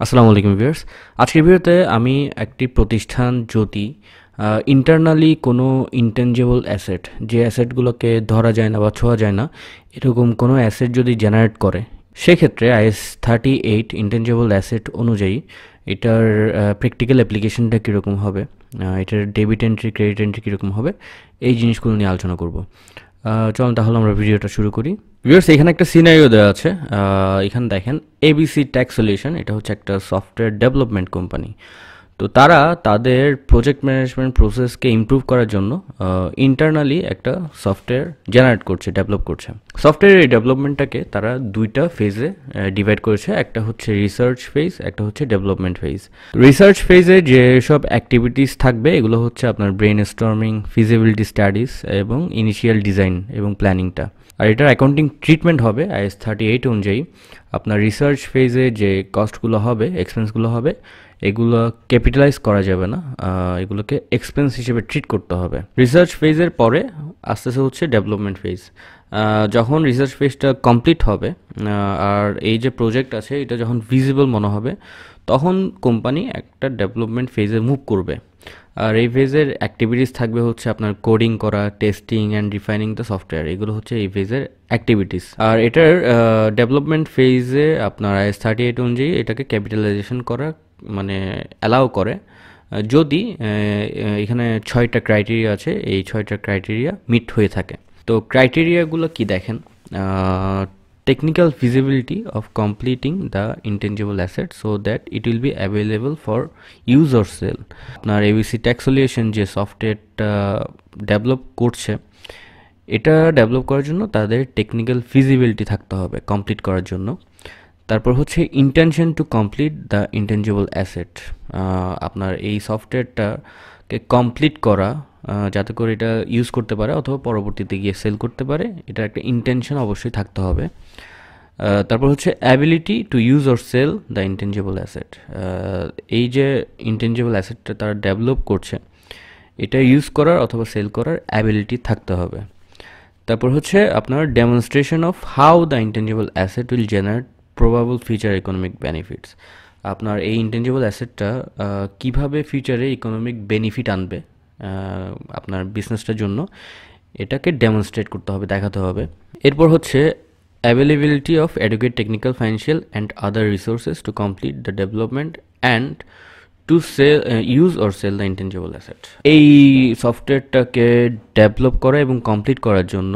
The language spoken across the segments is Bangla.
আসসালামু আলাইকুম ভিউয়ার্স। আজকের ভিডিওতে আমি একটি প্রতিষ্ঠান যদি ইন্টারনালি কোনো ইনটেনজিবল অ্যাসেট, যে অ্যাসেটগুলোকে ধরা যায় না বা ছোঁয়া যায় না, এরকম কোনো অ্যাসেট যদি জেনারেট করে, সেক্ষেত্রে IS-38 ইনটেনজিবল অ্যাসেট অনুযায়ী এটার প্র্যাকটিক্যাল অ্যাপ্লিকেশনটা কীরকম হবে, এটার ডেবিট এন্ট্রি ক্রেডিট এন্ট্রি কীরকম হবে, এই জিনিসগুলো নিয়ে আলোচনা করব। চলুন তাহলে আমরা ভিডিওটা শুরু করি। ভিউয়ার্স, এখানে একটা সিনারিও দেওয়া আছে। এখানে দেখেন ABC ট্যাক্স সলিউশন, এটা হচ্ছে একটা সফটওয়্যার ডেভেলপমেন্ট কোম্পানি। তো তারা তাদের প্রজেক্ট ম্যানেজমেন্ট প্রসেসকে ইমপ্রুভ করার জন্য ইন্টারনালি একটা সফটওয়্যার জেনারেট করছে, ডেভেলপ করছে। সফটওয়্যারের এই ডেভেলপমেন্টটাকে তারা দুইটা ফেজে ডিভাইড করেছে, একটা হচ্ছে রিসার্চ ফেজ, একটা হচ্ছে ডেভেলপমেন্ট ফেজ। রিসার্চ ফেজে যেসব অ্যাক্টিভিটিস থাকবে এগুলো হচ্ছে আপনার ব্রেন স্টর্মিং, ফিজিবিলিটি স্টাডিজ এবং ইনিশিয়াল ডিজাইন এবং প্ল্যানিংটা। আর এটার অ্যাকাউন্টিং ট্রিটমেন্ট হবে IS-38 অনুযায়ী। আপনার রিসার্চ ফেজে যে কস্টগুলো হবে, এক্সপেন্সগুলো হবে, এগুলো ক্যাপিটালাইজ করা যাবে না, এগুলোকে এক্সপেন্স হিসেবে ট্রিট করতে হবে। রিসার্চ ফেজের পরে আস্তে আস্তে হচ্ছে ডেভেলপমেন্ট ফেজ। যখন রিসার্চ ফেজটা কমপ্লিট হবে আর এই যে প্রজেক্ট আছে এটা যখন ভিজিবল মনে হবে, তখন কোম্পানি একটা ডেভেলপমেন্ট ফেজে মুভ করবে। আর এই ফেজের অ্যাক্টিভিটিস থাকবে হচ্ছে আপনার কোডিং করা, testing and refining the software, এগুলো হচ্ছে এই ফেজের অ্যাক্টিভিটিস। আর এটার ডেভেলপমেন্ট ফেজে আপনার IS-38 অনুযায়ী এটাকে ক্যাপিটালাইজেশন করা মানে অ্যালাউ করে যদি এখানে 6টা ক্রাইটেরিয়া আছে, এই 6টা ক্রাইটেরিয়া মিট হয়ে থাকে। তো ক্রাইটেরিয়াগুলো কি দেখেন, technical feasibility of completing the intangible asset so that it will be available for use or sale. আপনার ABC ট্যাক্স সলিউশন যে সফটওয়্যারটা ডেভেলপ করছে, এটা ডেভেলপ করার জন্য তাদের টেকনিক্যাল ফিজিবিলিটি থাকতে হবে কমপ্লিট করার জন্য। তারপর হচ্ছে intention to complete the intangible asset, আপনার এই সফটওয়্যারটাকে কমপ্লিট করা যাতে করে এটা ইউজ করতে পারে অথবা পরবর্তীতে গিয়ে সেল করতে পারে, এটা একটা ইন্টেনশন অবশ্যই থাকতে হবে। তারপর হচ্ছে ability to use or sell the intangible asset, এই যে ইনটেনজিবল অ্যাসেটটা তারা ডেভেলপ করছে এটা ইউজ করার অথবা সেল করার অ্যাবিলিটি থাকতে হবে। তারপর হচ্ছে আপনার demonstration of how the intangible asset will generate probable future economic benefits, আপনার এই ইনটেনজিবল অ্যাসেটটা কীভাবে ফিউচারে ইকোনমিক বেনিফিট আনবে আপনার বিজনেসটার জন্য, এটাকে ডেমনস্ট্রেট করতে হবে, দেখাতে হবে। এরপর হচ্ছে availability of adequate technical, financial and other resources to complete the development and to sell use or sell the intangible asset. এই সফটওয়্যারটাকে ডেভেলপ করা এবং কমপ্লিট করার জন্য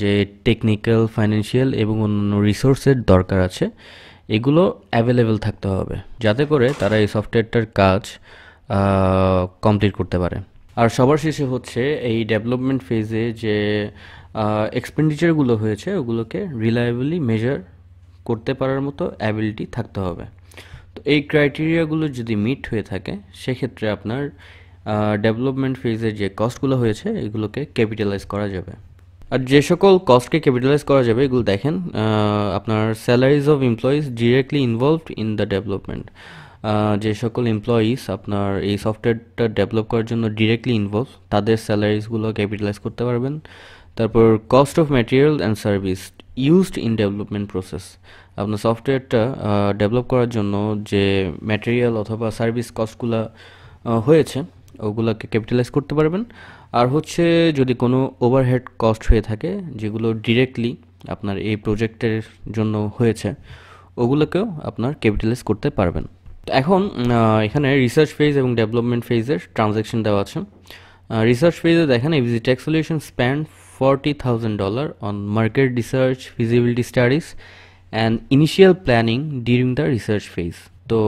যে টেকনিক্যাল, ফাইন্যান্সিয়াল এবং অন্যান্য রিসোর্সের দরকার আছে এগুলো অ্যাভেলেবেল থাকতে হবে যাতে করে তারা এই সফটওয়্যারটার কাজ কমপ্লিট করতে পারে। আর সবার শেষে হচ্ছে এই ডেভেলপমেন্ট ফেজে যে এক্সপেন্ডিচারগুলো হয়েছে ওগুলোকে রিলায়েবলি মেজার করতে পারার মতো অ্যাবিলিটি থাকতে হবে। তো এই ক্রাইটেরিয়াগুলো যদি মিট হয়ে থাকে সেক্ষেত্রে আপনার ডেভেলপমেন্ট ফেজে যে কস্টগুলো হয়েছে এগুলোকে ক্যাপিটালাইজ করা যাবে। আর যে সকল কস্টকে ক্যাপিটালাইজ করা যাবে এগুলো দেখেন, আপনার salaries of employees directly involved in the development, যে সকল এমপ্লয়িজ আপনার এই সফটওয়্যারটা ডেভেলপ করার জন্য ডিরেক্টলি ইনভলভ, তাদের স্যালারিজগুলো ক্যাপিটালাইজ করতে পারবেন। তারপর cost of material and service used in development process, আপনার সফটওয়্যারটা ডেভেলপ করার জন্য যে ম্যাটেরিয়াল অথবা সার্ভিস কস্টগুলো হয়েছে ওগুলোকে ক্যাপিটালাইজ করতে পারবেন। আর হচ্ছে যদি কোনো ওভারহেড কস্ট হয়ে থাকে যেগুলো ডিরেক্টলি আপনার এই প্রজেক্টের জন্য হয়েছে ওগুলোকেও আপনার ক্যাপিটালাইজ করতে পারবেন। এখন এখানে রিসার্চ ফেজ এবং ডেভেলপমেন্ট ফেজের ট্রানজ্যাকশন দেওয়া আছে। রিসার্চ ফেজে দেখেন ABC tax solution spend $40,000 on market research, feasibility studies and initial planning during the research phase. তো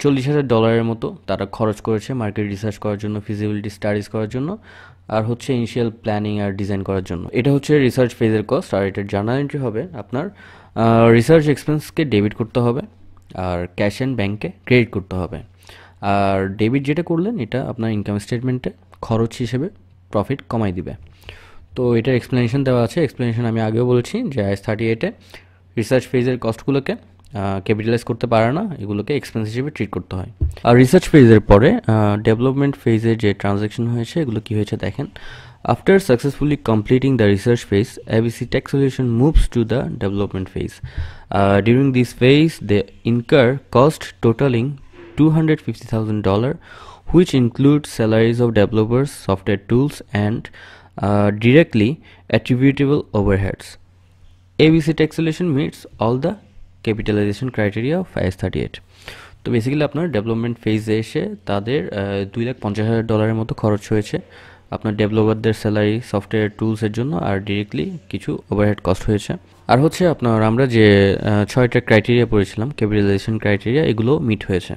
$40,000 মতো তারা খরচ করেছে মার্কেট রিসার্চ করার জন্য, ফিজিবিলিটি স্টাডিজ করার জন্য, আর হচ্ছে ইনিশিয়াল প্ল্যানিং আর ডিজাইন করার জন্য। এটা হচ্ছে রিসার্চ ফেজের কস্ট। আর এটার জার্নাল এন্ট্রি হবে আপনার রিসার্চ এক্সপেন্সকে ডেবিট করতে হবে আর ক্যাশ অ্যান্ড ব্যাঙ্কে ক্রেডিট করতে হবে। আর ডেবিট যেটা করলেন এটা আপনার ইনকাম স্টেটমেন্টে খরচ হিসেবে প্রফিট কমাই দিবে। তো এটার এক্সপ্লেনেশন দেওয়া আছে। এক্সপ্লেনেশন আমি আগেও বলেছি যে IS-38-এ রিসার্চ ফেজের কস্টগুলোকে ক্যাপিটালাইজ করতে পারে না, এগুলোকে এক্সপেন্স হিসেবে ট্রিট করতে হয়। আর রিসার্চ ফেজের পরে ডেভেলপমেন্ট ফেজে যে ট্রানজ্যাকশন হয়েছে এগুলো কী হয়েছে দেখেন। After successfully completing the research phase, ABC Tech Solution moves to the development phase. During this phase, they incur cost totaling $250,000, which includes salaries of developers, software tools, and directly attributable overheads. ABC Tech Solution meets all the capitalization criteria of IAS 38. তো বেসিক্যালি আপনার ডেভেলপমেন্ট ফেজে এসে তাদের $250,000 মতো খরচ হয়েছে আপনার ডেভেলপারদের স্যালারি, সফটওয়্যার টুলসের জন্য, আর ডিরেক্টলি কিছু ওভারহেড কস্ট হয়েছে। আর হচ্ছে আপনার আমরা যে 6টা ক্রাইটেরিয়া পড়েছিলাম ক্যাপিটালাইজেশন ক্রাইটেরিয়া, এগুলো মিট হয়েছে।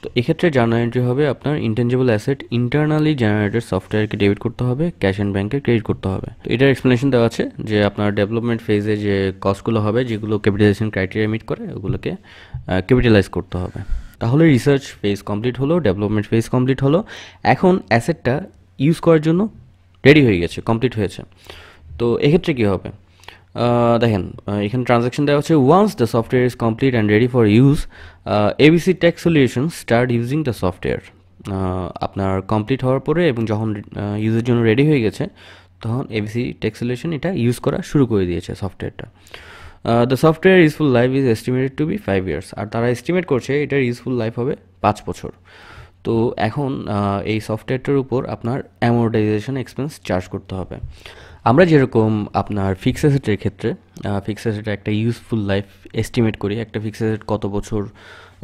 তো এক্ষেত্রে জার্নাল এন্ট্রি হবে আপনার ইনটেনজিবল অ্যাসেট ইন্টারনালি জেনারেটেড সফটওয়্যারকে ডেবিট করতে হবে, ক্যাশ অ্যান্ড ব্যাংকে ক্রেডিট করতে হবে। তো এটার এক্সপ্লেনেশন দেওয়া আছে যে আপনার ডেভেলপমেন্ট ফেজে যে কস্টগুলো হবে যেগুলো ক্যাপিটালাইজেশন ক্রাইটেরিয়া মিট করে ওগুলোকে ক্যাপিটালাইজ করতে হবে। তাহলে রিসার্চ ফেজ কমপ্লিট হলো, ডেভেলপমেন্ট ফেজ কমপ্লিট হলো, এখন অ্যাসেটটা ইউজ করার জন্য রেডি হয়ে গেছে, কমপ্লিট হয়েছে। তো এক্ষেত্রে কী হবে দেখেন, এখানে ট্রানজ্যাকশন দেওয়া হচ্ছে once the software is complete and ready for use ABC tech solution start using the software. আপনার কমপ্লিট হওয়ার পরে এবং যখন ইউজের জন্য রেডি হয়ে গেছে তখন ABC টেক সলিউশন এটা ইউজ করা শুরু করে দিয়েছে সফটওয়্যারটা। The software useful life is estimated to be 5 years, আর তারা এস্টিমেট করছে এটার ইউজফুল লাইফ হবে 5 বছর। তো এখন এই সফটওয়্যারটার উপর আপনার অ্যামোর্টাইজেশন এক্সপেন্স চার্জ করতে হবে। আমরা যেরকম আপনার ফিক্সড অ্যাসেটের ক্ষেত্রে ফিক্সড অ্যাসেটের একটা ইউজফুল লাইফ এস্টিমেট করি, একটা ফিক্সড অ্যাসেট কত বছর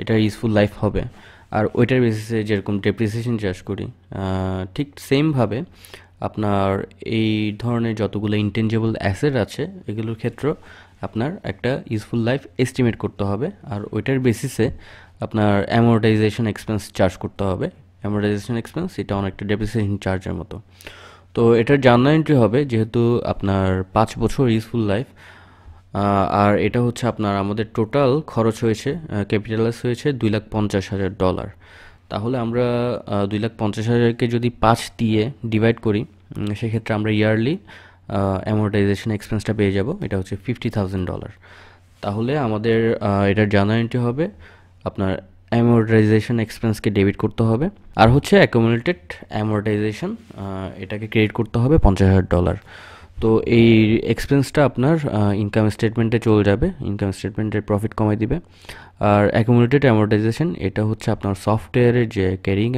এটার ইউজফুল লাইফ হবে, আর ওইটার বেসিসে যেরকম ডেপ্রিসিয়েশন চার্জ করি, ঠিক সেমভাবে আপনার এই ধরনের যতগুলো ইনটেনজিবল অ্যাসেট আছে এগুলোর ক্ষেত্রেও আপনার একটা ইউজফুল লাইফ এস্টিমেট করতে হবে, আর ওইটার বেসিসে আপনার অ্যামোর্টাইজেশন এক্সপেন্স চার্জ করতে হবে। অ্যামোর্টাইজেশন এক্সপেন্স এটা অনেকটা ডেপ্রিসিয়েশন চার্জের মতো। তো এটার জার্নাল এন্ট্রি হবে যেহেতু আপনার 5 বছর ইউজফুল লাইফ, আর এটা হচ্ছে আপনার আমাদের টোটাল খরচ হয়েছে, ক্যাপিটালাইজ হয়েছে $250,000। তাহলে আমরা 250,000কে যদি 5 দিয়ে ডিভাইড করি সেক্ষেত্রে আমরা ইয়ারলি অ্যামোর্টাইজেশন এক্সপেন্সটা পেয়ে যাব, এটা হচ্ছে $50,000। তাহলে আমাদের এটার জার্নাল এন্ট্রি হবে আপনার অ্যামোর্টাইজেশন এক্সপেন্সকে ডেবিট করতে হবে, আর হচ্ছে অ্যাকুমুলেটেড অ্যামোর্টাইজেশন এটাকে ক্রেডিট করতে হবে $50,000। তো এই এক্সপেন্সটা আপনার ইনকাম স্টেটমেন্টে চলে যাবে, ইনকাম স্টেটমেন্টের প্রফিট কমাই দিবে। আর অ্যাকুমুলেটেড অ্যামোর্টাইজেশন এটা হচ্ছে আপনার সফটওয়্যারের যে ক্যারিং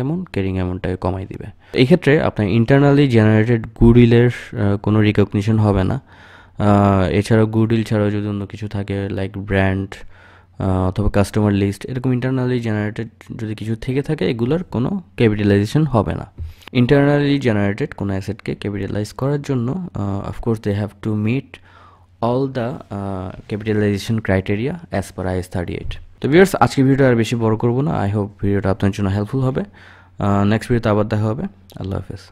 অ্যামাউন্টটাকে কমাই দিবে। এই ক্ষেত্রে আপনার ইন্টারনালি জেনারেটেড গুডউইলের কোনো রিকগনিশন হবে না। এছাড়াও গুডউইল ছাড়াও যদি অন্য কিছু থাকে লাইক ব্র্যান্ড অথবা কাস্টমার লিস্ট, এরকম ইন্টারনালি জেনারেটেড যদি কিছু থেকে থাকে এগুলোর কোনো ক্যাপিটালাইজেশন হবে না। ইন্টারনালি জেনারেটেড কোনো অ্যাসেটকে ক্যাপিটালাইজ করার জন্য of course they have to meet all the capitalization criteria as per IAS 38। তো ভিউয়ার্স, আজকে ভিডিওটা আর বেশি বড় করবো না। আই হোপ ভিডিওটা আপনার জন্য হেল্পফুল হবে। নেক্সট ভিডিওতে আবার দেখা হবে। আল্লাহ হাফেজ।